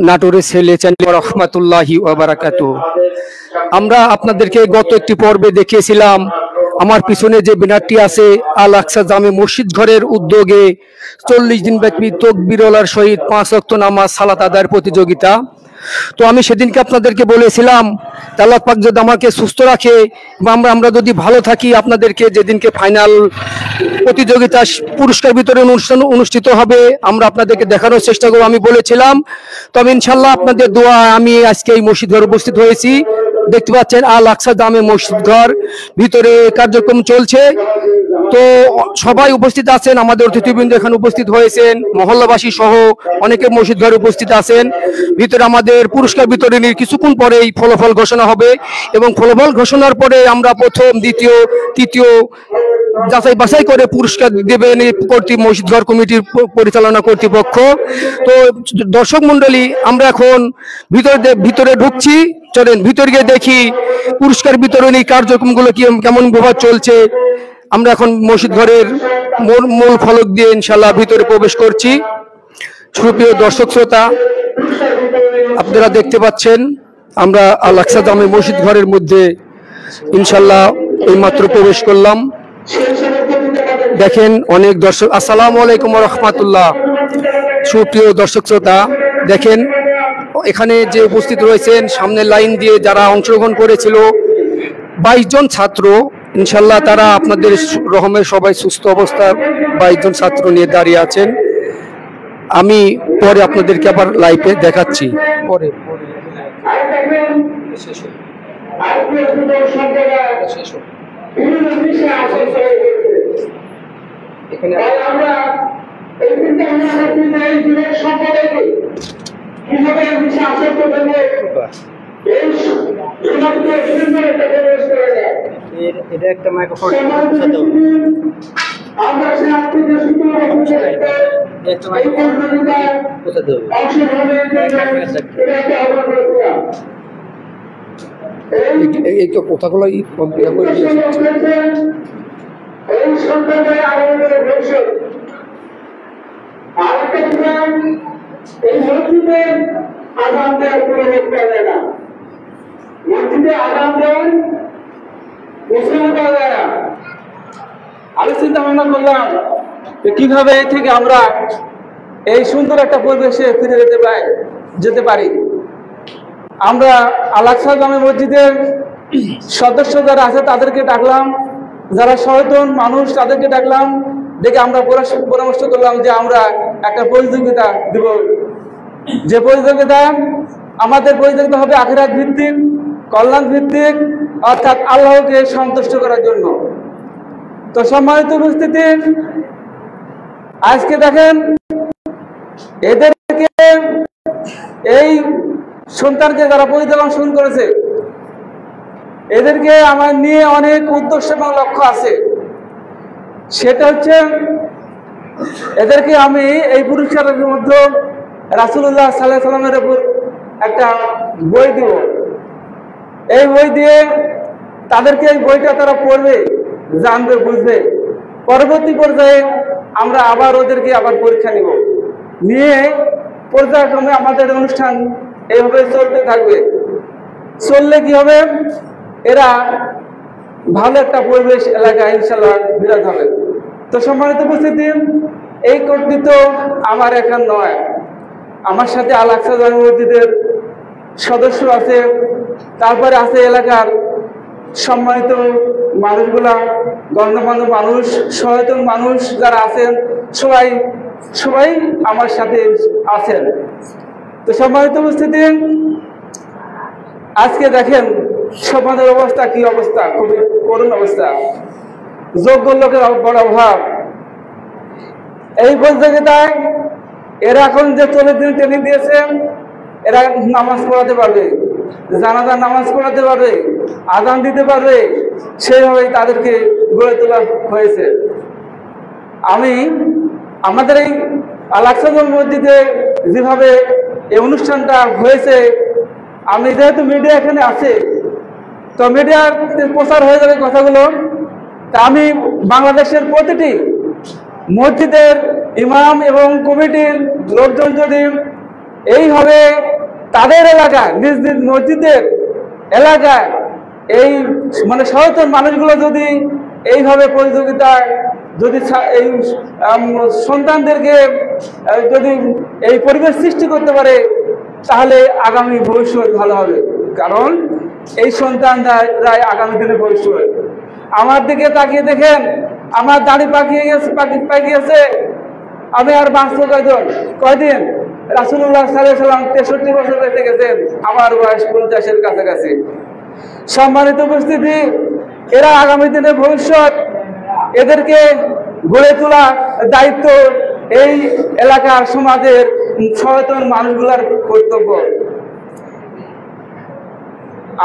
নাটোরের ছেলে চ্যানেল রহমাতুল্লাহি ওয়া বারাকাতুহু। আমরা আপনাদেরকে গত একটি পর্বে দেখিয়েছিলাম আমার পিছনে যে ব্যানারটি আছে আল আকসা জামে মসজিদ ঘরের উদ্যোগে 40 দিন ব্যাপী তাকবীরওয়ালার সহিত 5 ওয়াক্ত নামাজ সালাত আদায়ের প্রতিযোগিতা। তো আমি সেদিনকে আপনাদেরকে বলেছিলাম আল্লাহ পাক যদি আমাকে সুস্থ রাখে বা আমরা যদি ভালো থাকি, আপনাদেরকে যেদিনকে ফাইনাল প্রতিযোগিতা পুরস্কার বিতরণ অনুষ্ঠান অনুষ্ঠিত হবে আমরা আপনাদেরকে দেখানোর চেষ্টা করব আমি বলেছিলাম। তবে ইনশাল্লাহ আপনাদের দোয়া আমি আজকে এই মসজিদ ঘরে উপস্থিত হয়েছি। দেখতে পাচ্ছেন আল আকসা জামে মসজিদ ঘর, ভিতরে কার্যক্রম চলছে। তো সবাই উপস্থিত আছেন, আমাদের অতিথিবৃন্দ এখানে উপস্থিত হয়েছেন, মহল্লাবাসী সহ অনেকে মসজিদ ঘরে উপস্থিত আছেন। ভিতরে আমাদের পুরস্কার বিতরণের কিছুক্ষণ পরেই ফলাফল ঘোষণা হবে এবং ফলাফল ঘোষণার পরে আমরা প্রথম, দ্বিতীয়, তৃতীয় যাচাই বাছাই করে পুরস্কার দেবেন মসজিদ ঘর কমিটির পরিচালনা কর্তৃপক্ষ। তো দর্শক মন্ডলী, আমরা এখন ভিতরে ঢুকছি। চলেন ভিতরে গিয়ে দেখি পুরস্কার বিতরণী কার্যক্রমগুলো কেমন ভাবে চলছে। আমরা এখন মসজিদ ঘরের মূল ফলক দিয়ে ইনশাল্লাহ ভিতরে প্রবেশ করছি। সুপ্রিয় দর্শক শ্রোতা, আপনারা দেখতে পাচ্ছেন আমরা আল আকসা জামে মসজিদ ঘরের মধ্যে ইনশাল্লাহ এইমাত্র প্রবেশ করলাম। দেখেন অনেক দর্শক, আসসালামু আলাইকুম ওয়া রাহমাতুল্লাহ। সুপ্রিয় দর্শক শ্রোতা, দেখেন এখানে যে উপস্থিত রয়েছেন সামনের লাইন দিয়ে যারা অংশগ্রহণ করেছিল 22 জন ছাত্র, ইনশাল্লাহ তারা আপনাদের রহমে সবাই সুস্থ অবস্থা 22 জন ছাত্র নিয়ে দাঁড়িয়ে আছেন। আমি পরে আপনাদেরকে আবার লাইভে দেখাচ্ছি। পরে এখানে আমরা এই এটা একটা মাইক্রোফোন এই তো কথাগুলো এই মসজিদে আযান দেওয়ার কোনো লোক পাওয়া যায় না। মসজিদে আযান দেওয়ার মুসলিম পাওয়া যায় না। আমি চিন্তা ভাবনা করলাম কিভাবে এই থেকে আমরা এই সুন্দর একটা পরিবেশে ফিরে যেতে পারি। আমরা আল আকসা জামে মসজিদের সদস্য যারা আছে তাদেরকে ডাকলাম, যারা সচেতন মানুষ তাদেরকে ডাকলাম, দেখে আমরা পরামর্শ করলাম যে আমরা একটা প্রতিযোগিতা দিব। যে প্রতিযোগিতা আমাদের প্রতিযোগিতা হবে আখিরাত ভিত্তিক, কল্যাণ ভিত্তিক, অর্থাৎ আল্লাহকে সন্তুষ্ট করার জন্য। তো সম্মানিত উপস্থিতি, আজকে দেখেন এদেরকে এই সন্তানকে যারা পরিচালনা শুরু করেছে এদেরকে আমার নিয়ে অনেক উদ্দেশ্য এবং লক্ষ্য আছে। সেটা হচ্ছে এদেরকে আমি এই পুরস্কারের মধ্যে রাসূলুল্লাহ সাল্লাল্লাহু আলাইহি ওয়াসাল্লামের উপর একটা বই দিব। এই বই দিয়ে তাদেরকে এই বইটা তারা পড়বে, জানবে, বুঝবে। পরবর্তী পর্যায়ে আমরা আবার ওদেরকে আবার পরীক্ষা নিব, নিয়ে পর্যায়ক্রমে আমাদের অনুষ্ঠান এইভাবে চলতে থাকবে। চললে কি হবে, এরা ভালো একটা পরিবেশ এলাকায় ইনশাল্লাহ বিরাজ হবে। তো সম্মানিত উপস্থিতি, এই কর্তৃত্ব আমার একার নয়, আমার সাথে আল আকসা জামে মসজিদের সদস্য আছে, তারপরে আছে এলাকার সম্মানিত মানুষগুলা, গণ্যমান্য মানুষ, সচেতন মানুষ যারা আছেন, সবাই আমার সাথে আছেন। তো সম্মানিত উপস্থিতি, আজকে দেখেন সমাজের অবস্থা কি অবস্থা, খুবই করুণ অবস্থা। যোগ্য লোকের বড় অভাব। এই প্রতিযোগিতায় এরা এখন যে 40 দিন ট্রেনিং দিয়েছে, এরা নামাজ পড়াতে পারবে, জানাজার নামাজ পড়াতে পারবে, আযান দিতে পারবে, সেইভাবেই তাদেরকে গড়ে তোলা হয়েছে। আমি আমাদের এই আল আকসা জামে মসজিদে যেভাবে এই অনুষ্ঠানটা হয়েছে, আমি যেহেতু মিডিয়া এখানে আছে, তো মিডিয়াতে প্রচার হয়ে যাবে কথাগুলো। তা আমি বাংলাদেশের প্রতিটি মসজিদের ইমাম এবং কমিটির লোকজন যদি এইভাবে তাদের এলাকায় নিজ নিজ মসজিদের এলাকায় এই মানে সচেতন মানুষগুলো যদি এইভাবে প্রতিযোগিতায় যদি এই সন্তানদেরকে যদি এই পরিবেশ সৃষ্টি করতে পারে, তাহলে আগামী ভবিষ্যৎ ভালো হবে। কারণ এই সন্তানরা আগামী দিনের ভবিষ্যৎ। আমার দিকে তাকিয়ে দেখেন, আমার দাড়ি পাকিয়েছে, আমি আর বাঁচবো কয়দিন? রাসূলুল্লাহ সাল্লাল্লাহু আলাইহি সাল্লাম 63 বছর বেঁচে গেছেন, আমার বয়স 50-এর কাছাকাছি। সম্মানিত উপস্থিতি, এরা আগামী দিনের ভবিষ্যৎ, এদেরকে গড়ে তোলা দায়িত্ব এই এলাকার সমাজের সচেতন মানুষগুলোর কর্তব্য।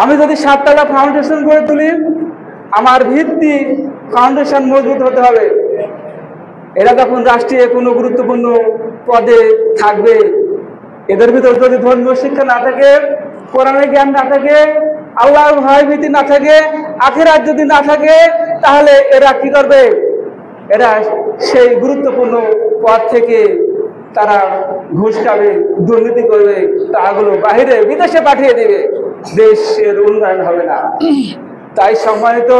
আমি যদি 7 তলা ফাউন্ডেশন গড়ে তুলি, আমার ভিত্তি ফাউন্ডেশন মজবুত হতে হবে। এরা যখন রাষ্ট্রীয় কোনো গুরুত্বপূর্ণ পদে থাকবে, এদের ভিতর যদি ধর্মীয় শিক্ষা না থাকে, কোরআনের জ্ঞান না থাকে, আল্লাহর ভয়ভীতি না থাকে, আখিরাত যদি না থাকে, তাহলে এরা কি করবে? এরা সেই গুরুত্বপূর্ণ পদ থেকে তারা ঘুষ খাবে, দুর্নীতি করবে, তাগুলো বাহিরে বিদেশে পাঠিয়ে দেবে, দেশের উন্নয়ন হবে না। তাই সম্মানিত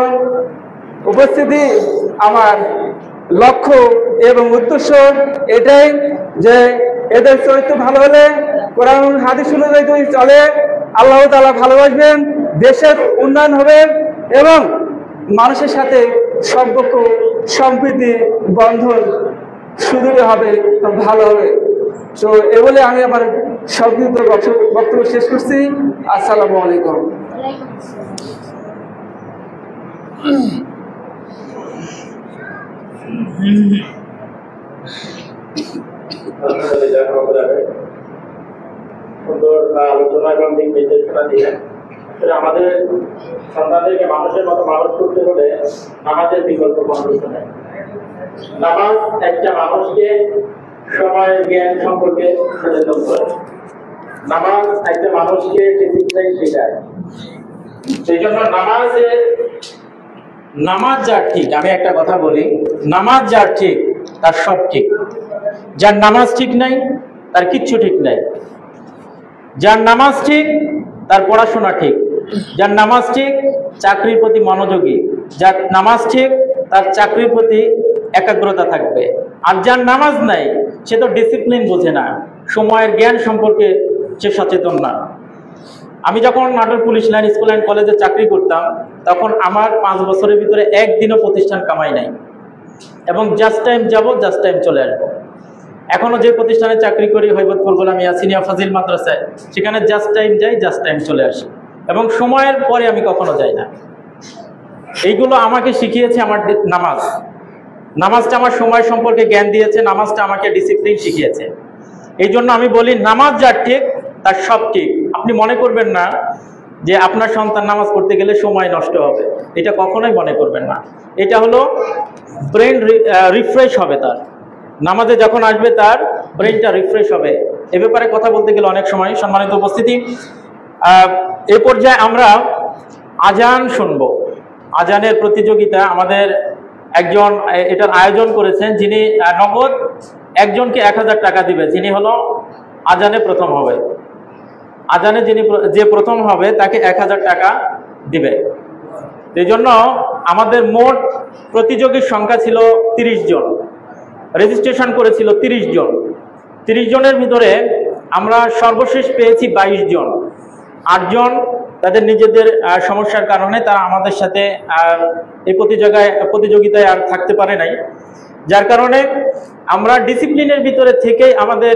উপস্থিতি, আমার লক্ষ্য এবং উদ্দেশ্য এটাই যে এদের চরিত্র ভালো হলে, কোরআন হাদিস অনুযায়ী যদি চলে, আল্লাহ তাআলা ভালোবাসবেন, দেশের উন্নয়ন হবে এবং মানুষের সাথে সম্পর্ক সম্প্রীতি বন্ধন সুদৃঢ় হবে, ভালো হবে। তো এ বলে আমি আমার সংক্ষিপ্ত বক্তব্য শেষ করছি। আসসালামু আলাইকুম। সুন্দর আলোচনা এবং দিক নির্দেশনা দিয়ে আমাদের সন্তানদেরকে মানুষের মতো মানুষ করতে হলে নামাজের বিকল্প কোনো কিছু নেই। নামাজ একটা মানুষকে সময়ের জ্ঞান সম্পর্কে সচেতন করে। নামাজ একটা মানুষকে ডিসিপ্লিন শেখায়। সেই জন্য নামাজ যার ঠিক, আমি একটা কথা বলি, নামাজ যার ঠিক তার সব ঠিক। যার নামাজ ঠিক নাই তার কিচ্ছু ঠিক নাই। যার নামাজ ঠিক তার পড়াশোনা ঠিক, যার নামাজ ঠিক চাকরির প্রতি মনোযোগী, যার নামাজ ঠিক তার চাকরির প্রতি একাগ্রতা থাকবে। আর যার নামাজ নাই সে তো ডিসিপ্লিন বোঝে না, সময়ের জ্ঞান সম্পর্কে সে সচেতন না। আমি যখন Natore police line school and কলেজে চাকরি করতাম, তখন আমার 5 বছরের ভিতরে একদিনও প্রতিষ্ঠান কামাই নাই, এবং জাস্ট টাইম যাব, জাস্ট টাইম চলে আসবো। এখনো যে প্রতিষ্ঠানে চাকরি করি, হৈবতপুর গোলামিয়া সিনিয়র ফাজিল মাদ্রাসায়, সেখানে জাস্ট টাইম যাই, জাস্ট টাইম চলে আসি, এবং সময়ের পরে আমি কখনো যাই না। এইগুলো আমাকে শিখিয়েছে আমার নামাজ। নামাজটা আমার সময় সম্পর্কে জ্ঞান দিয়েছে, নামাজটা আমাকে ডিসিপ্লিন শিখিয়েছে। এই জন্য আমি বলি, নামাজ যার ঠিক তার সব ঠিক। আপনি মনে করবেন না যে আপনার সন্তান নামাজ পড়তে গেলে সময় নষ্ট হবে, এটা কখনোই মনে করবেন না। এটা হলো ব্রেন রিফ্রেশ হবে, তার নামাজে যখন আসবে তার ব্রেনটা রিফ্রেশ হবে। এ ব্যাপারে কথা বলতে গেলে অনেক সময়। সম্মানিত উপস্থিতি, এ পর্যায়ে আমরা আজান শুনব। আজানের প্রতিযোগিতা আমাদের একজন এটার আয়োজন করেছেন, যিনি নগদ একজনকে 1000 টাকা দিবে, যিনি হলো আজানে প্রথম হবে। আজানে যে প্রথম হবে তাকে 1000 টাকা দিবে। এই জন্য আমাদের মোট প্রতিযোগীর সংখ্যা ছিল 30 জন, রেজিস্ট্রেশন করেছিল 30 জন। 30 জনের ভিতরে আমরা সর্বশেষ পেয়েছি 22 জন। 8 জন তাদের নিজেদের সমস্যার কারণে তারা আমাদের সাথে এই প্রতিযোগিতায় আর থাকতে পারে নাই, যার কারণে আমরা ডিসিপ্লিনের ভিতরে থেকেই আমাদের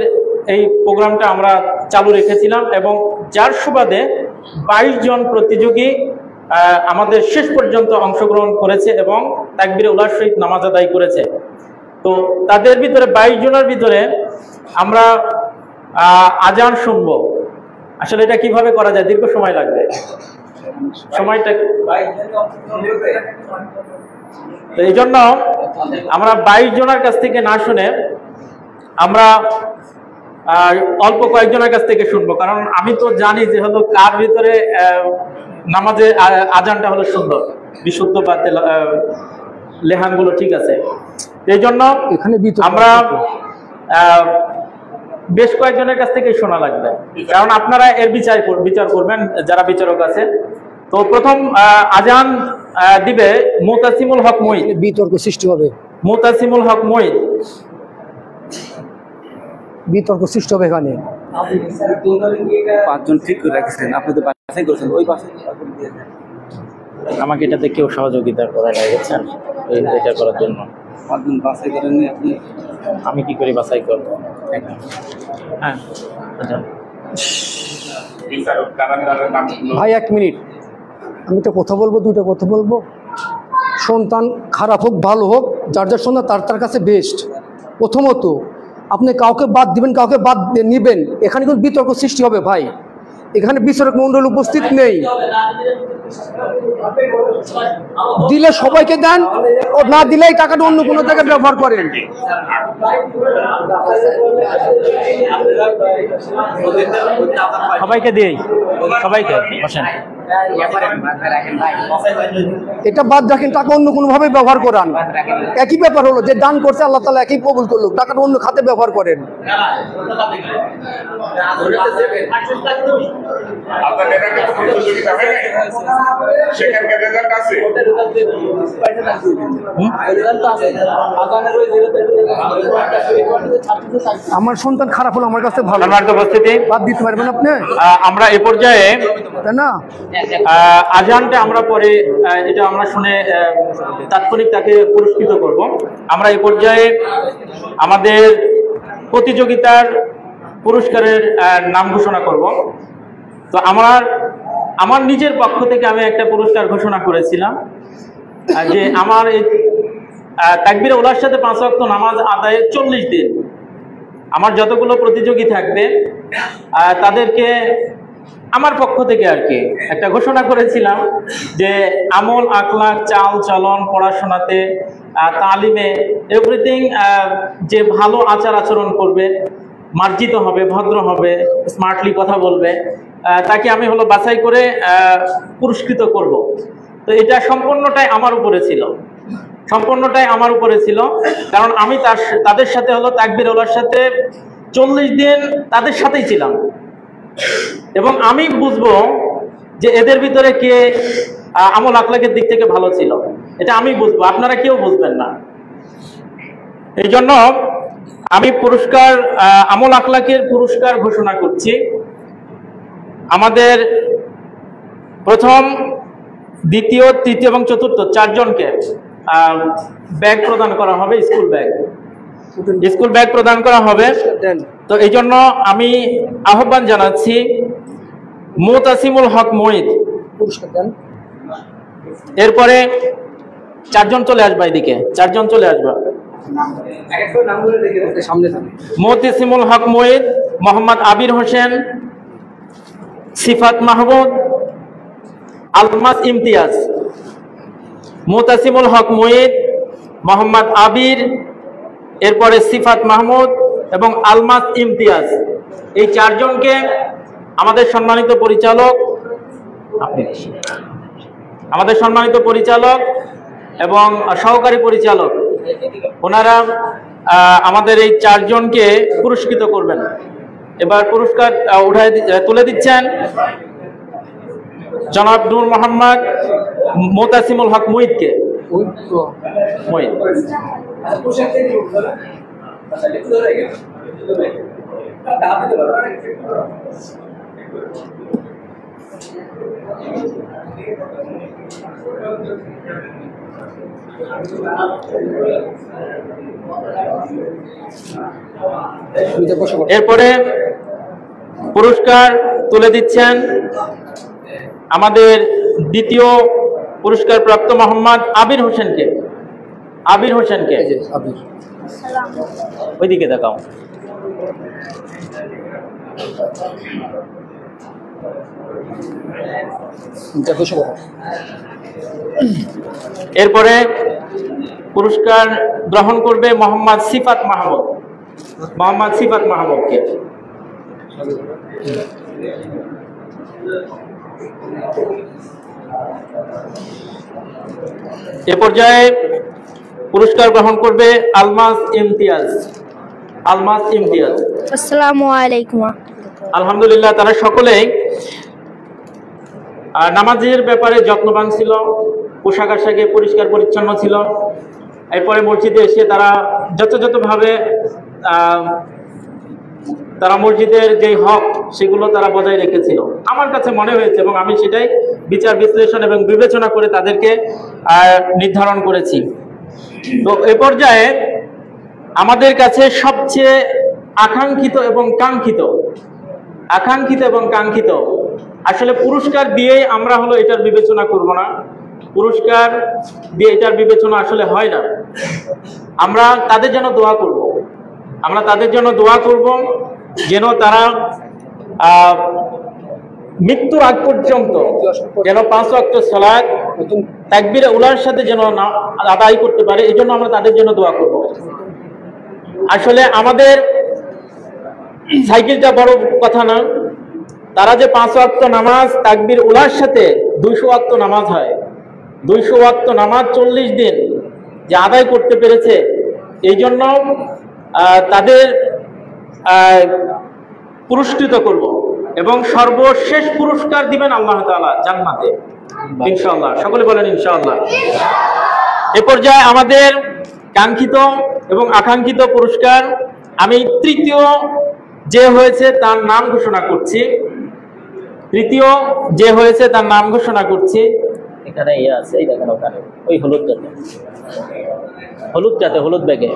এই প্রোগ্রামটা আমরা চালু রেখেছিলাম, এবং যার সুবাদে 22 জন প্রতিযোগী আমাদের শেষ পর্যন্ত অংশগ্রহণ করেছে এবং তাকবীরে উলার সহিত নামাজ আদায় করেছে। তো তাদের ভিতরে 22 জনের ভিতরে আমরা আজান শুনবো। আসলে এটা কিভাবে করা যায়, দীর্ঘ সময় লাগবে, সময়টা তো এই জন্য আমরা 22 জনের কাছ থেকে না শুনে আমরা অল্প কয়েকজনের কাছ থেকে শুনবো, কারণ আমি তো জানি যে হলো কার ভিতরে নামাজে আজানটা হলো সুন্দর, বিশুদ্ধ বা লেহানগুলো ঠিক আছে। এই জন্য আমরা বেশ কয়েকজনের কাছ থেকেই শোনা লাগবে, কারণ আপনারা এর বিচার করবেন যারা বিচারক আছে। তো প্রথম আজান দিবে মুতাসিমুল হক মঈদ। বিতর্ক সৃষ্টি হবে, মুতাসিমুল হক মঈদ, বিতর্ক সৃষ্টি হবে এখানে। পাঁচজন ঠিক করে রাখছেন, আপনি তো বাছাই করছেন, ওই বাছাই আমাকে এটাতে কেউ সহযোগিতা করে গেছেন এটা করার জন্য। পাঁচজন বাছাই করেননি আপনি? আমি কি করে বাছাই করবো? হ্যাঁ আচ্ছা। ভাই 1 মিনিট, আমি তো কথা বলবো, দুইটা কথা বলবো। সন্তান খারাপ হোক ভালো হোক, যার যার সন্তান তার কাছে বেস্ট। প্রথমত আপনি কাউকে বাদ দিবেন, কাউকে বাদ নিবেন, এখানে কিন্তু বিতর্ক সৃষ্টি হবে ভাই। এখানে বিচারক মণ্ডল উপস্থিত নেই, দিলে সবাইকে দেন, ও না দিলে এই টাকাটা অন্য কোনো জায়গায় ব্যবহার করেন। সবাইকে দিই, সবাইকে বসেন। এটা বাদ রাখেন, টাকা অন্য কোনো ভাবে ব্যবহার করান। একই ব্যাপার হলো, যে দান করছে আল্লাহ তাআলা একই কবুল করলো, টাকাটা অন্য খাতে ব্যবহার করেন। আমার সন্তান খারাপ হলো, আমার কাছে ভালো, উপস্থিতি বাদ দিতে পারবেন আপনি? আমরা এ পর্যায়ে তাই না? আজানটা আমরা পরে এটা আমরা শুনে তাৎক্ষণিক তাকে পুরস্কৃত করব। আমরা এই পর্যায়ে আমাদের প্রতিযোগিতার পুরস্কারের নাম ঘোষণা করব। তো আমার নিজের পক্ষ থেকে আমি একটা পুরস্কার ঘোষণা করেছিলাম যে আমার এই তাকবীরে উলার সাথে 5 ওয়াক্ত নামাজ আদায়ে 40 দিন আমার যতগুলো প্রতিযোগী থাকবে তাদেরকে আমার পক্ষ থেকে আর কি একটা ঘোষণা করেছিলাম যে আমল আখলাক চাল চলন পড়াশোনাতে তালিমে এভরিথিং যে ভালো আচার আচরণ করবে, মার্জিত হবে, ভদ্র হবে, স্মার্টলি কথা বলবে, তাকে আমি বাছাই করে পুরস্কৃত করব। তো এটা সম্পূর্ণটাই আমার উপরে ছিল, সম্পূর্ণটাই আমার উপরে ছিল, কারণ আমি তাদের সাথে তাকবীরে উলার সাথে 40 দিন তাদের সাথেই ছিলাম এবং আমি বুঝবো যে এদের ভিতরে কে আমল আখলাকের দিক থেকে ভালো ছিল, এটা আমি বুঝবো, আপনারা কেউ বুঝবেন না। এই জন্য আমি পুরস্কার আমল আখলাকের পুরস্কার ঘোষণা করছি। আমাদের প্রথম, দ্বিতীয়, তৃতীয় এবং চতুর্থ 4 জনকে ব্যাগ প্রদান করা হবে, স্কুল ব্যাগ প্রদান করা হবে। তো এই জন্য আমি আহ্বান জানাচ্ছি মুতাসিমুল হক মঈদ, এরপরে 4 জন চলে আসবে, এদিকে 4 জন চলে আসবে। মুতাসিমুল হক মঈদ, মোহাম্মদ আবির হোসেন, সিফাত মাহমুদ, আলমাস ইমতিয়াজ। মুতাসিমুল হক মঈদ, মোহাম্মদ আবির, এরপরে সিফাত মাহমুদ এবং আলমাস ইমতিয়াজ, এই 4 জনকে আমাদের সম্মানিত পরিচালক এবং সহকারী পরিচালক ওনারা আমাদের এই 4 জনকে পুরস্কৃত করবেন। এবার পুরস্কার তুলে দিচ্ছেন জনাব নূর মোহাম্মদ মুতাসিমুল হক মঈদকে। মঈদ এরপরে পুরস্কার তুলে দিচ্ছেন আমাদের দ্বিতীয় পুরস্কার প্রাপ্ত মোহাম্মদ আবির হোসেনকে। ওইদিকে দেখাও। এরপরে পুরস্কার গ্রহণ করবে মোহাম্মদ সিফাত মাহমুদকে। এ পর্যায়ে পুরস্কার গ্রহণ করবে আলমাস ইমতিয়াজ। আলমাস ইমতিয়াজ। আসসালামু আলাইকুম। আলহামদুলিল্লাহ, তারা সকলেই নামাজের ব্যাপারে যত্নবান ছিল, পোশাক আশাকে পরিষ্কার পরিচ্ছন্ন ছিল। এরপরে মসজিদে এসে তারা যথাযথভাবে তারা মসজিদের যে হক সেগুলো তারা বজায় রেখেছিল আমার কাছে মনে হয়েছে, এবং আমি সেটাই বিচার বিশ্লেষণ এবং বিবেচনা করে তাদেরকে নির্ধারণ করেছি। তো এ পর্যায়ে আমাদের কাছে সবচেয়ে আকাঙ্ক্ষিত এবং কাঙ্ক্ষিত আসলে পুরস্কার দিয়ে আমরা এটার বিবেচনা করব না, পুরস্কার দিয়ে এটার বিবেচনা আসলে হয় না। আমরা তাদের জন্য দোয়া করব যেন তারা মৃত্যুর আগ পর্যন্ত যেন 5 ওয়াক্ত সালাত তাকবীরে উলার সাথে যেন আদায় করতে পারে, এই জন্য আমরা তাদের জন্য দোয়া করব। আসলে আমাদের সাইকেলটা বড় কথা না, তারা যে 5 ওয়াক্ত নামাজ তাকবীর উলার সাথে 200 ওয়াক্ত নামাজ হয়, 200 ওয়াক্ত নামাজ 40 দিন যে আদায় করতে পেরেছে, এই জন্য তাদের পুরস্কৃত করব এবং সর্বশেষ পুরস্কার দিবেন আল্লাহ তাআলা জান্নাতে ইনশাআল্লাহ। সকলে বলেন ইনশাআল্লাহ। এ পর্যায়ে আমাদের কাঙ্ক্ষিত এবং আকাঙ্ক্ষিত পুরস্কার আমি তৃতীয় যে হয়েছে তার নাম ঘোষণা করছি। এখানে আছে, এই দেখেন ওখানে ওই হলুদ ব্যাগে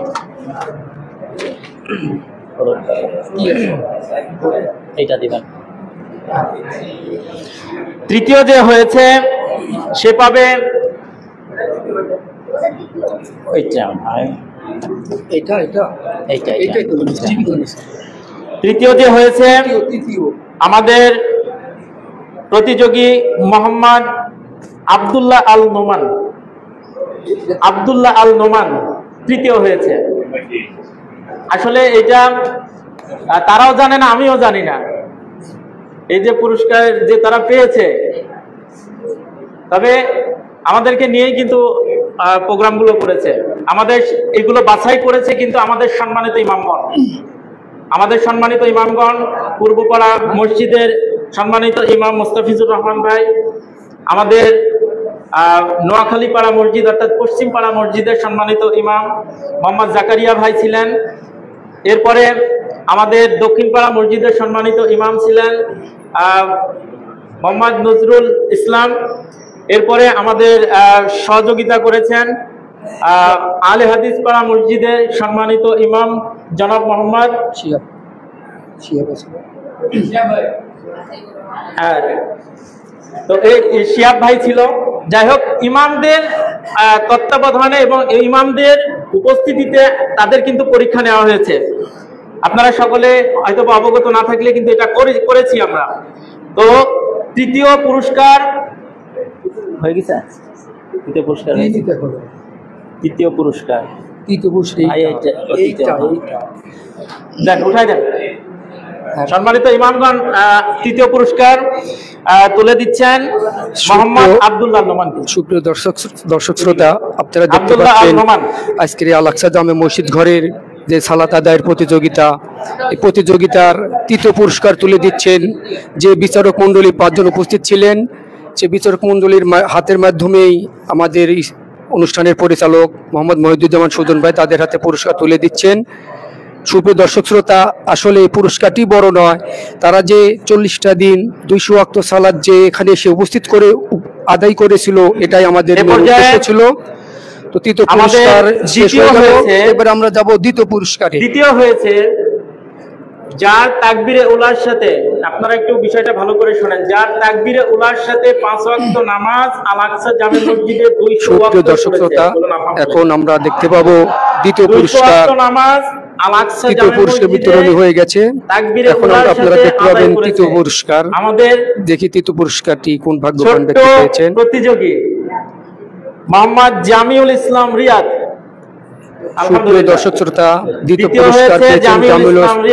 এইটা দিবেন। তৃতীয় যে হয়েছে সে পাবে তৃতীয় যে হয়েছে আমাদের প্রতিযোগী মোহাম্মদ আব্দুল্লাহ আল নোমান তৃতীয় হয়েছে। আসলে এটা তারাও জানে না, আমিও জানি না এই যে পুরস্কার যে তারা পেয়েছে, তবে আমাদেরকে নিয়েই কিন্তু প্রোগ্রামগুলো করেছে, আমাদের এগুলো বাছাই করেছে কিন্তু আমাদের সম্মানিত ইমামগণ পূর্বপাড়া মসজিদের সম্মানিত ইমাম মোস্তাফিজুর রহমান ভাই, আমাদের নোয়াখালী পাড়া মসজিদ অর্থাৎ পশ্চিম পাড়া মসজিদের সম্মানিত ইমাম মোহাম্মদ জাকারিয়া ভাই ছিলেন। এরপরে আমাদের দক্ষিণ পাড়া মসজিদের সম্মানিত ইমাম ছিলেন মোহাম্মদ নজরুল ইসলাম। এরপরে আমাদের সহযোগিতা করেছেন আলে হাদিস পাড়া মসজিদের সম্মানিত ইমাম জনাব মোহাম্মদ তো এই শিয়াব ভাই ছিল। যাই হোক, ইমামদের তত্ত্বাবধানে এবং ইমামদের উপস্থিতিতে তাদের কিন্তু পরীক্ষা নেওয়া হয়েছে। আপনারা সকলে হয়তো অবগত না থাকলে কিন্তু এটা করেছি আমরা। তো তৃতীয় পুরস্কার হয়ে গেছে, তৃতীয় পুরস্কার উঠাই দেন। সম্মানিত ইমামগণ তৃতীয় পুরস্কার তুলে দিচ্ছেন মোহাম্মদ আব্দুল্লাহ নোমান। সুপ্রিয় দর্শক শ্রোতা, আপনারা দেখতে পাচ্ছেন আজকের আল আকসা জামে মসজিদ ঘরের যে সালাত আদায়ের প্রতিযোগিতা, এই প্রতিযোগিতার তৃতীয় পুরস্কার তুলে দিচ্ছেন যে বিচারক মণ্ডলী 5 জন উপস্থিত ছিলেন। সে বিচারক মণ্ডলীর হাতের মাধ্যমেই আমাদের অনুষ্ঠানের পরিচালক মোহাম্মদ মহিদুজ্জামান সুজন ভাই তাদের হাতে পুরস্কার তুলে দিচ্ছেন। সুপ্রিয় দর্শক শ্রোতা, আসলে এই পুরস্কারটি বড় নয়, তারা যে 40টা দিন 200 ওয়াক্ত সালাত যে এখানে এসে উপস্থিত করে আদায় করেছিল, এটাই আমাদের উদ্দেশ্য ছিল। তো তৃতীয় পুরস্কার শেষ হয়ে গেল, এবার আমরা যাব দ্বিতীয় পুরস্কারে। দ্বিতীয় হয়েছে যার তাকবীরে উলার সাথে, আপনারা একটু বিষয়টা ভালো করে শুনেন, যার তাকবীরে উলার সাথে 5 ওয়াক্ত নামাজ আল আকসা জামে মসজিদে 200 ওয়াক্ত। দর্শক শ্রোতা, এখন আমরা দেখতে পাবো দ্বিতীয় পুরস্কার নামাজ আল আকসা জামে পুরস্কার বিতরণ হয়ে গেছে। এখন আপনারা দেখতে পাবেন তৃতীয় পুরস্কার। আমাদের দেখি তৃতীয় পুরস্কারটি কোন ভাগ্যবান ব্যক্তি পেয়েছেন। প্রতিযোগী মোহাম্মদ জামিউল ইসলাম রিয়াদ। সুপ্রিয় দর্শক শ্রোতা, দ্বিতীয় পুরস্কার পেয়েছেন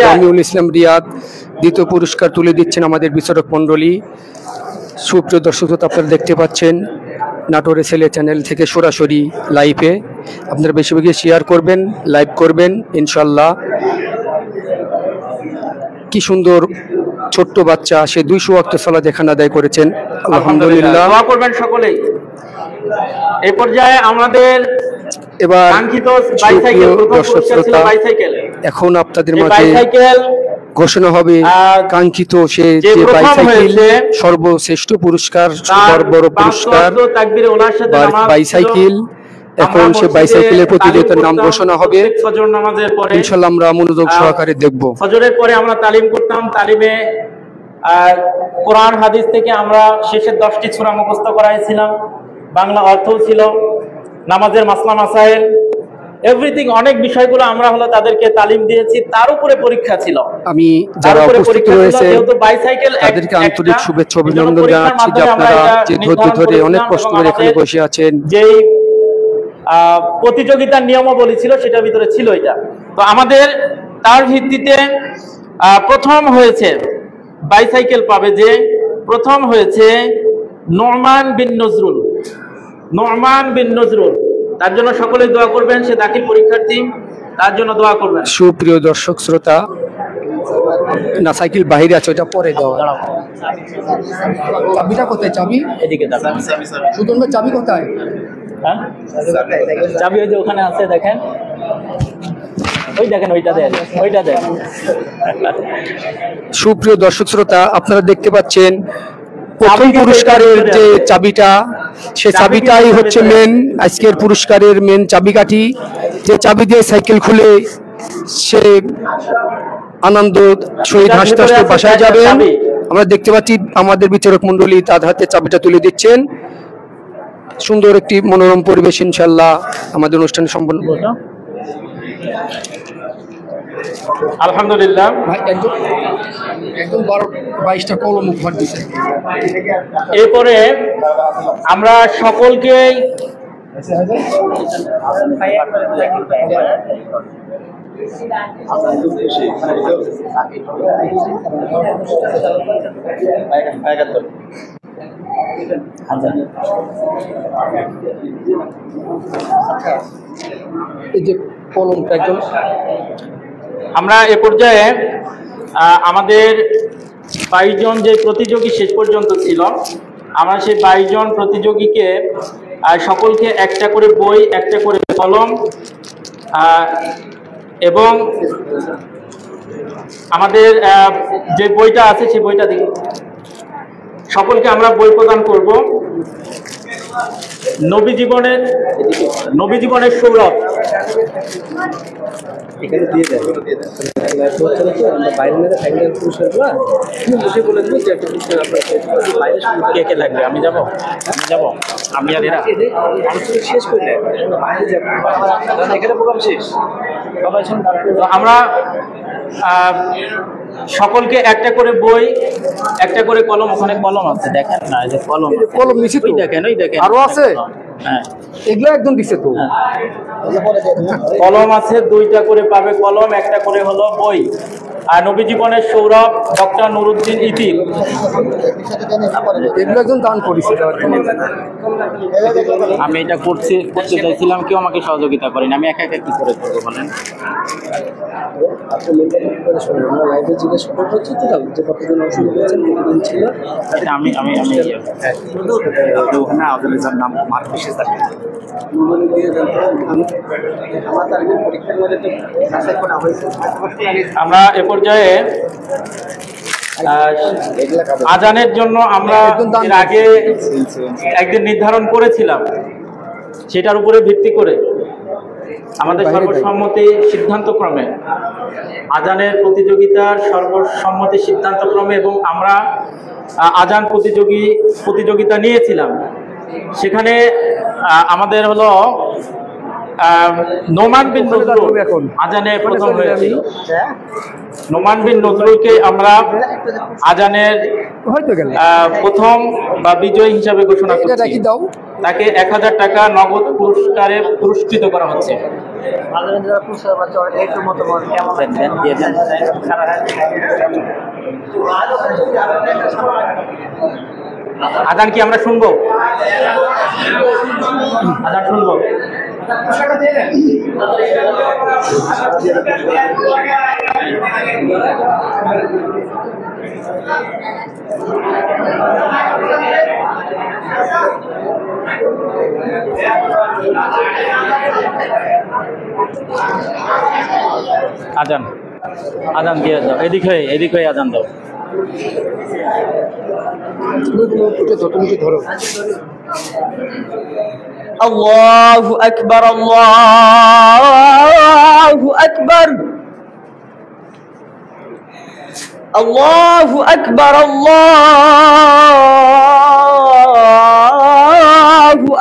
জামিউল ইসলাম রিয়াদ। দ্বিতীয় পুরস্কার তুলে দিচ্ছেন আমাদের বিচারক মণ্ডলী। সুপ্রিয় দর্শক শ্রোতা, আপনারা দেখতে পাচ্ছেন নাটোরের ছেলে চ্যানেল থেকে সরাসরি লাইভে। আপনারা বেশি বেশি শেয়ার করবেন, লাইভ করবেন ইনশাল্লাহ। কি সুন্দর ছোট্ট বাচ্চা, সে 200 ওয়াক্ত সালাত এখানে আদায় করেছেন। আলহামদুলিল্লাহ। দোয়া করবেন সকলেই। এই পর্যায়ে আমাদের এবার কাঙ্ক্ষিত বাইসাইকেল, প্রথম পুরস্কার ছিল বাইসাইকেল। এখন আপনাদের এই মাঝে বাইসাইকেল ঘোষণা হবে কাঙ্ক্ষিত সে যে বাইসাইকেল, সর্বশ্রেষ্ঠ পুরস্কার, বড় পুরস্কার বাইসাইকেল। এখন সে বাইসাইকেলের প্রতিযোগিতার নাম ঘোষণা হবে ফজর নামাজের পরে। ইনশাআল্লাহ আমরা মনোযোগ সহকারে দেখব। ফজরের পরে আমরা তালিম করতাম, তালিমে কোরআন হাদিস থেকে আমরা শেষের 10টি সূরা মুখস্থ করাইছিলাম, বাংলা অর্থও ছিল, নামাজের মাসলা মাসাইল, এভরিথিং, অনেক বিষয়গুলো আমরা হলো তাদেরকে তালিম দিয়েছি। তার উপরে পরীক্ষা ছিল। আমি যারা উপস্থিত রয়েছে যেহেতু বাইসাইকেল তাদেরকে আন্তরিক শুভেচ্ছা অভিনন্দন জানাচ্ছি যে আপনারা যে ধৈর্য ধরে অনেক কষ্ট করে এখানে বসে আছেন। যেই প্রতিযোগিতার নিয়মাবলী ছিল সেটার ভিতরে ছিল এটা। তো আমাদের তার ভিত্তিতে প্রথম হয়েছে বাইসাইকেল পাবে, যে প্রথম হয়েছে নোমান বিন নজরুল। নোমান বিন নজরুল, তার জন্য সকলেই দোয়া করবেন। সে দাখিল পরীক্ষার্থী, তার জন্য দোয়া করবেন। সুপ্রিয় দর্শক শ্রোতা, না সাইকেল বাহিরে আছে, ওটা পরে দাও। চাবিটা কোথায়? চাবি এদিকে দাঁড়ান। সুতন ভাই, চাবি কোথায়? হ্যাঁ, চাবি ওই যে ওখানে আছে, দেখেন, ওই দেখেন, ওইটা দেন, ওইটা দেন। সুপ্রিয় দর্শক শ্রোতা, আপনারা দেখতে পাচ্ছেন প্রথম পুরস্কারের যে চাবিটা, সে চাবিটাই হচ্ছে মেন আজকের পুরস্কারের মেন চাবিকাঠি। যে চাবি দিয়ে সাইকেল খুলে সে আনন্দ সহিত হাসতে হাসতে বাসায় যাবেন। আমরা দেখতে পাচ্ছি আমাদের বিচারক মন্ডলী তার হাতে চাবিটা তুলে দিচ্ছেন। সুন্দর একটি মনোরম পরিবেশ ইনশাআল্লাহ আমাদের অনুষ্ঠান সম্পন্ন। আলহামদুলিল্লাহ। একদম 22টা কলম উপহার দিচ্ছে। এরপরে আমরা সকলকেই এই যে কলমটা একদম, আমরা এ পর্যায়ে আমাদের 22 জন যে প্রতিযোগী শেষ পর্যন্ত ছিল, আমরা সেই 22 জন প্রতিযোগীকে সকলকে একটা করে বই, একটা করে কলম এবং আমাদের যে বইটা আছে সেই বইটা দিই, সকলকে আমরা বই প্রদান করব। নবী জীবনের সৌরভ, কে কে লাগবে? আমি যাবো, আমি আর এরা শেষ করলে আমরা সকলকে একটা করে বই, একটা করে কলম, ওখানে কলম আছে দেখেন না, যে কলম নিচে দেখেন, ওই দেখেন আরো আছে। হ্যাঁ, এগুলো একদম দিছে তো। কলম আছে, 2টা করে পাবে কলম, একটা করে হলো বই। আর নবী জীবনের সৌরভ ডক্টর নুরুদ্দিন ইতিল, এগুলো একজন দান করেছে। আমি এটা করতে চাইছিলাম, কেউ আমাকে সহযোগিতা করেন, আমি একা একা কি করে করবো বলেন। আমরা এ পর্যায়ে আজানের জন্য আমরা এর আগে একদিন নির্ধারণ করেছিলাম, সেটার উপরে ভিত্তি করে আমাদের সর্বসম্মতি সিদ্ধান্তক্রমে আজানের প্রতিযোগিতার সর্বসম্মতি সিদ্ধান্তক্রমে এবং আমরা আজান প্রতিযোগিতা নিয়েছিলাম। সেখানে আমাদের হলো নোমান বিন নজরুল আজানে প্রথম হয়েছিল। নোমান বিন নজরুলকে আমরা আজানের প্রথম বা বিজয়ী হিসাবে ঘোষণা করছি। তাকে 1000 টাকা নগদ পুরস্কারে পুরস্কৃত করা হচ্ছে। আজান কি আমরা শুনবো? আজান শুনবো। আজান আজান দিয়ে দাও, এদিক হয়ে আজান দাও। আল্লাহু আকবার, আল্লাহু আকবার, আল্লাহু আকবার, আল্লাহু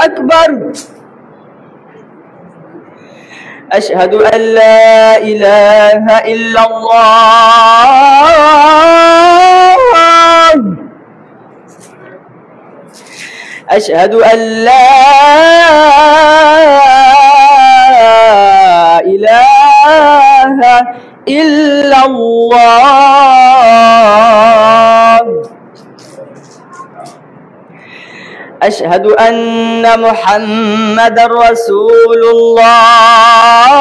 আকবার। أشهد أن لا إله إلا الله، أشهد أن لا إله إلا الله، أشهد أن محمدا رسول الله،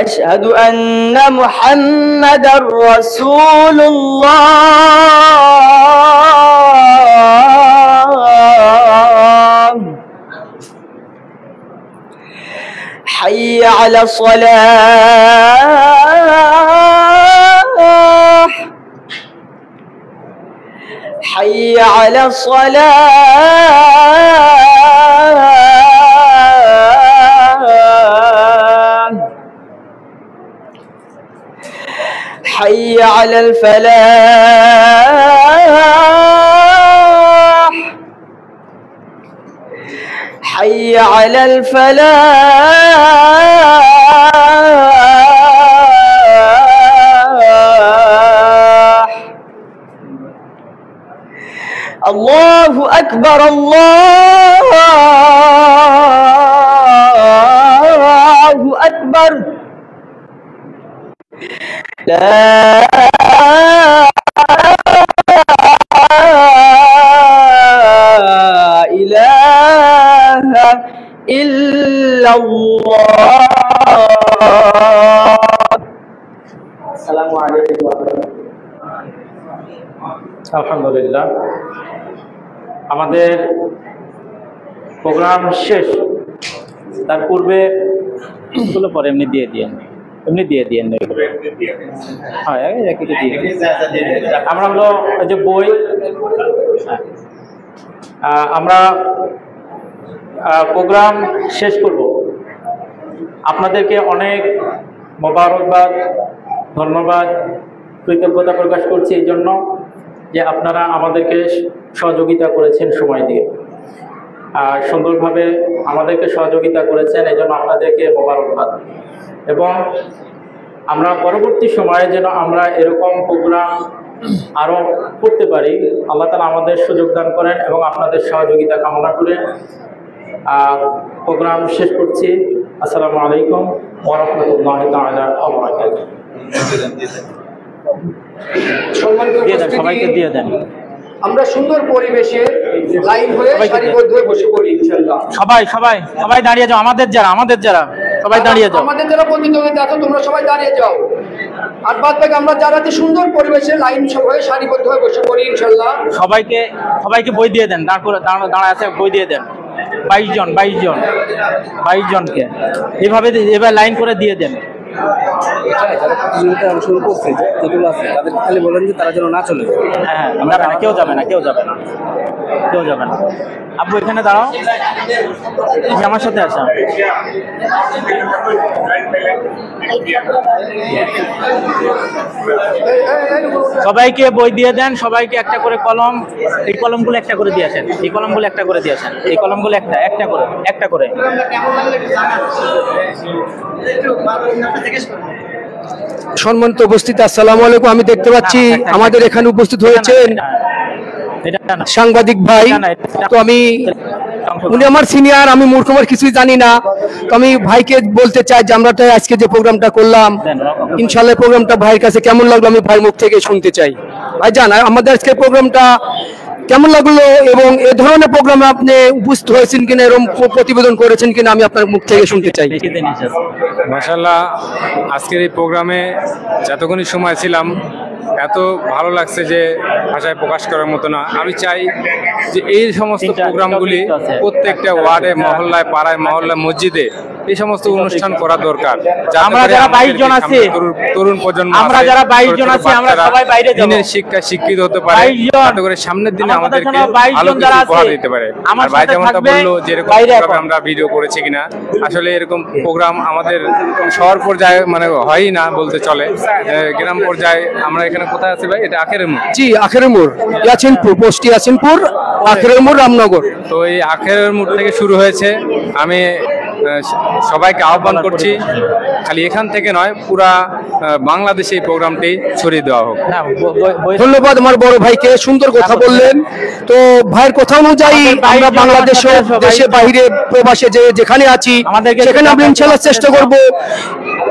أشهد أن محمدا رسول الله، حي على الصلاة، حي على الصلاة، حي على الفلاح، حي على الفلاح. الله أكبر، الله أكبر، لا إله إلا الله. السلام عليكم ورحمة الله. আলহামদুলিল্লাহ, আমাদের প্রোগ্রাম শেষ। তার পূর্বে এগুলো পরে এমনি দিয়ে দিয়েন, হ্যাঁ আমরা হলো এই যে বই, আমরা প্রোগ্রাম শেষ করব। আপনাদেরকে অনেক মোবারকবাদ, ধন্যবাদ, কৃতজ্ঞতা প্রকাশ করছি এই জন্য যে আপনারা আমাদেরকে সহযোগিতা করেছেন, সময় দিয়ে সুন্দরভাবে আমাদেরকে সহযোগিতা করেছেন, এই জন্য আপনাদেরকে মোবারকবাদ। এবং আমরা পরবর্তী সময়ে যেন আমরা এরকম প্রোগ্রাম আরও করতে পারি, আল্লাহ তাআলা আমাদের সুযোগ দান করেন এবং আপনাদের সহযোগিতা কামনা করে প্রোগ্রাম শেষ করছি। আসসালামু আলাইকুম ওয়া রাহমাতুল্লাহি তাআলা ওয়া বারাকাতুহু। সবাইকে দিয়ে দেন। আমরা সুন্দর পরিবেশে লাইন হয়ে সারিবদ্ধ হয়ে বসে পড়ি ইনশাআল্লাহ। সবাই দাঁড়িয়ে যাও, আমাদের যারা সবাই দাঁড়িয়ে যাও, আমাদের যারা প্রতিযোগিতা আছে তোমরা সবাই দাঁড়িয়ে যাও। আর বাদ বাকি আমরা যারা সুন্দর পরিবেশে লাইন হয়ে সারিবদ্ধ হয়ে বসে পড়ি ইনশাআল্লাহ। সবাইকে বই দিয়ে দেন, দাঁড়ায় আছে বই দিয়ে দেন। 22 জনকে এইভাবে এবার লাইন করে দিয়ে দেন। যারা প্রতিযোগিতায় অংশগ্রহণ করছে যেগুলো আছে তাদের খালি বলেন যে তারা যেন না চলে যায়। হ্যাঁ, কেউ যাবে না। আব্বু এখানে দাঁড়াও, তুমি আমার সাথে আসো। সবাইকে বই দিয়ে দেন, সবাইকে একটা করে কলম, এই কলমগুলো একটা করে দিয়ে আসেন, এই কলমগুলো একটা করে। সম্মানিত উপস্থিত, আসসালামু আলাইকুম। আমি দেখতে পাচ্ছি আমাদের এখানে উপস্থিত হয়েছেন সাংবাদিক ভাই। তো উনি আমার সিনিয়র, আমি মূর্খমার কিছুই জানি না। তো আমি ভাইকে বলতে চাই যে আমরা আজকে যে প্রোগ্রামটা করলাম, ইনশাআল্লাহ প্রোগ্রামটা ভাইয়ের কাছে কেমন লাগলো আমি ভাই মুখ থেকে শুনতে চাই। ভাই জান, আমাদের আজকে প্রোগ্রামটা কেমন লাগলো এবং এ ধরনের প্রোগ্রামে আপনি উপস্থিত হয়েছেন কিনা, এরকম প্রতিবেদন করেছেন কিনা, আমি আপনার মুখ থেকে শুনতে চাই। মাশাআল্লাহ, আজকের এই প্রোগ্রামে যতক্ষণই সময় ছিলাম এত ভালো লাগছে যে ভাষায় প্রকাশ করার মতো না। আমি চাই যে এই সমস্ত প্রোগ্রামগুলি প্রত্যেকটা ওয়ার্ডে, মহল্লায়, পাড়ায়, মহল্লায়, মসজিদে এই সমস্ত অনুষ্ঠান করা দরকার। আমরা যারা 22 জন আছি, তরুণ প্রজন্ম, আমরা যারা 22 জন আছি, আমরা সবাই বাইরে যাব, দিনের শিক্ষা শিক্ষিত হতে পারে, যাতে করে সামনের দিনে আমাদেরকে ভালো কিছু উপহার দিতে পারে। আর ভাই যেমনটা বললো যে এরকম প্রোগ্রাম আমরা ভিডিও করেছি কিনা, আসলে এরকম প্রোগ্রাম আমাদের শহর পর্যায়ে মানে হয়ই না বলতে চলে। গ্রাম পর্যায়ে আমরা এখানে কোথায় আছি ভাই? এটা আখেরের মোড়। জি, আখেরের মোড়, ইয়াসিনপুর, পোস্ট ইয়াসিনপুর, আখেরের মোড়, রামনগর। তো এই আখেরের মোড় থেকে শুরু হয়েছে। আমি সবাইকে আহ্বান করছি, খালি এখান থেকে নয়, পুরা বাংলাদেশে এই প্রোগ্রামটি ছড়িয়ে দেওয়া হোক। ধন্যবাদ আমার বড় ভাইকে, সুন্দর কথা বললেন। তো ভাইয়ের কথা অনুযায়ী আমরা বাংলাদেশে, দেশে বাইরে, প্রবাসে যেখানে আছি সেখানে আমরা ইনশাআল্লাহ চেষ্টা করব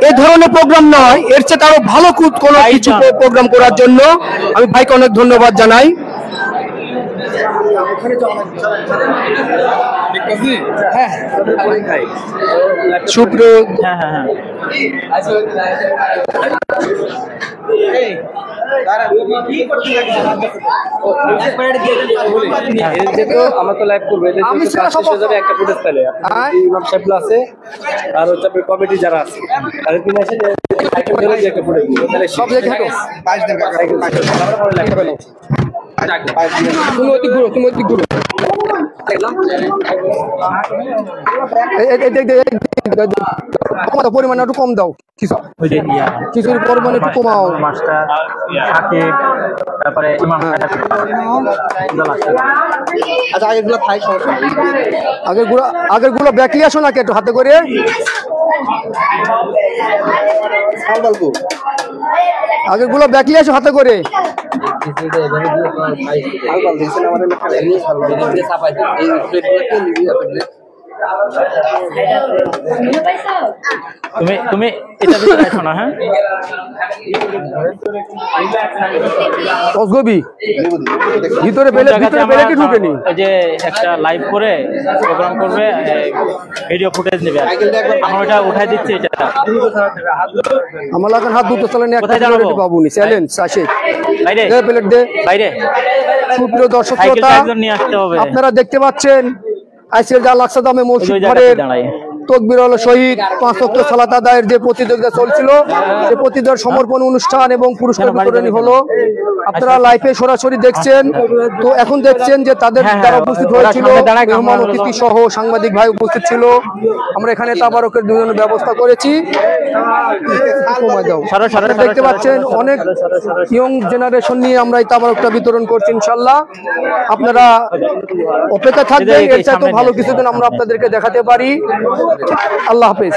এই ধরনের প্রোগ্রাম নয়, এর চেয়ে আরো ভালো কোনো কিছু প্রোগ্রাম করার জন্য। আমি ভাইকে অনেক ধন্যবাদ জানাই। সুপ্রিয় আমরা তো লাইভ করবো, একটা ফুটেজ পেলে আছে আর হচ্ছে কমিটি যারা আছে তাদের কিনে আসে একটা ফুটেজ সব জায়গায় পরিমাণ একটু কম দাও, কিছুর পরিমাণ একটু কমাও। তারপরে আগের গুলো ব্যাকলি আসো নাকি একটু হাতে করে। আগের গুলো ব্যাকলি আসো হাতে করে। তুমি এটা ভিতরে রাখো না। হ্যাঁ, ভিতরে পেলে কি ঢুকেনি? ওই যে একটা লাইভ করে প্রোগ্রাম করবে, ভিডিও ফুটেজ নেবে, আমরা ওটা উঠাই দিচ্ছি। এটা আমার লাগান হাত দুটো চালানি একটা বাবুনি চ্যালেঞ্জ আসে বাইরে, প্লেট দে বাইরে। সুপ্রিয় দর্শক শ্রোতা, নিয়ে আসতে হবে। আপনারা দেখতে পাচ্ছেন আজকের যা লাকসা দামে মসজিদ ঘরের তকবীর হলো শহীদ 5 ওয়াক্ত সালাত আদায়ের যে প্রতিযোগিতা চলছিল, সেই প্রতিযোগিতার সমর্পণ অনুষ্ঠান এবং পুরস্কার বিতরণী হলো। আপনারা লাইভে সরাসরি দেখছেন। তো এখন দেখছেন যে তাদের যারা উপস্থিত হয়েছিল, মেহমান অতিথি সহ সাংবাদিক ভাই উপস্থিত ছিল। আমরা এখানে তাবারকের দুজনের ব্যবস্থা করেছি। দেখতে পাচ্ছেন অনেক ইয়ং জেনারেশন নিয়ে আমরা এই তাবারকটা বিতরণ করছি। ইনশাল্লাহ আপনারা অপেক্ষা থাকবেন, এর চাইতে ভালো কিছু দিন আমরা আপনাদেরকে দেখাতে পারি। আল্লাহ হাফেজ।